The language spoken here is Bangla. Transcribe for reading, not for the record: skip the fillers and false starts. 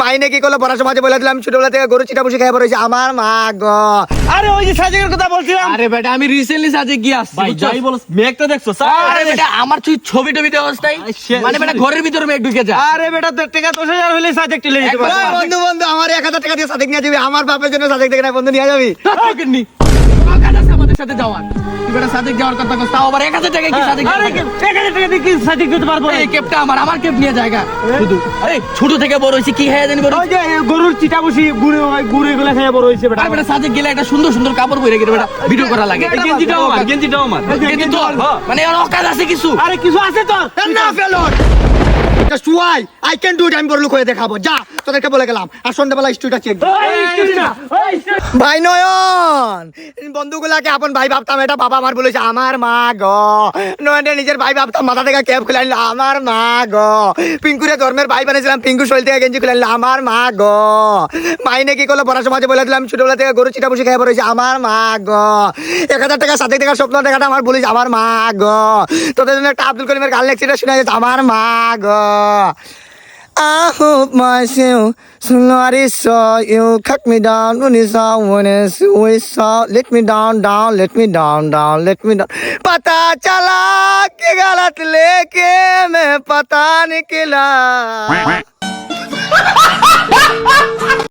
মাইনে কি করলো পড়ার সমাজে বলে দিলাম ছোটবেলা থেকে গরু চিটা বসে খেয়ে পড়েছে আমার মা গো। আরে ওই যে সাজেকের কথা বলছিলাম। আরে বেটা আমি রিসেন্টলি সাজে গিয়ে আসছি ভাই যাই বলছ মেঘ তো দেখছো আরে বেটা আমার ছবি টবিতে অবস্থায় মানে বেটা ঘরের ভিতরে মেঘ ঢুকে যায়। আরে বেটা তোর টাকা 10,000 হলে সাজেক তুলে দিতে পারবো। বন্ধু বন্ধু আমার 1,000 টাকা দিয়ে সাদেক নিয়ে যাবি, আমার বাপের জন্য সাদেক দেখে না বন্ধু নিয়ে যাবি। নি টাকা আছে আমাদের সাথে যাওয়ার, তুই বেটা সাজেক যাওয়ার কথা কস, তাও আবার 1,000 টাকা কি সাজেক? আরে 1,000 টাকা দিয়ে কি সাজেক দিতে পারবো? এই কেপটা আমার কেপ নিয়ে জায়গা শুধু। আরে ছোট থেকে বড় হইছি কি খাইয়া জানি বড়। ওই যে গরুর চিটা বসি গুড়ে গুড়ে গুলা খেয়ে বড় হইছে বেটা। আর বেটা সাজেক গেলে একটা সুন্দর সুন্দর কাপড় পরে গেলে বেটা ভিডিও করা লাগে। এই গেঞ্জিটাও আমার। গেঞ্জি তোর? মানে এর অকাজ আছে কিছু? আরে কিছু আছে তোর? না ফেলোর সুয়াই আই ক্যান ডু ইট, আমি বড় লোক হয়ে দেখাবো। যা তোদেরকে বলে গেলাম, আর সন্ধ্যাবেলা স্টুডিওটা চেক। ভাই নয়ন বন্ধুগুলাকে আপন ভাই ভাবতাম, এটা বাবা আমার বলেছে আমার মা গো। নয়নটা নিজের ভাই ভাবতাম, মাথা থেকে ক্যাপ খুলে আনলো আমার মা গো। পিঙ্কুরে ধর্মের ভাই বানিয়েছিলাম, পিঙ্কু শরীর থেকে গেঞ্জি খুলে আনলো আমার মা গো। মাইনে কি করলো পড়ার সমাজে বলে দিলাম ছোটবেলা থেকে গরু চিটা বসে খেয়ে পড়েছে আমার মা গো। 1,000 টাকা সাথে টাকার স্বপ্ন দেখাটা আমার বলিস আমার মা গো। তোদের জন্য একটা আব্দুল করিমের গান লেখছিটা শুনে গেছে আমার মা গো। I hope myself somebody saw you cut me down when it's all when it's all let me down let me down let me down पता चला कि गलत लेके मैं पता निकला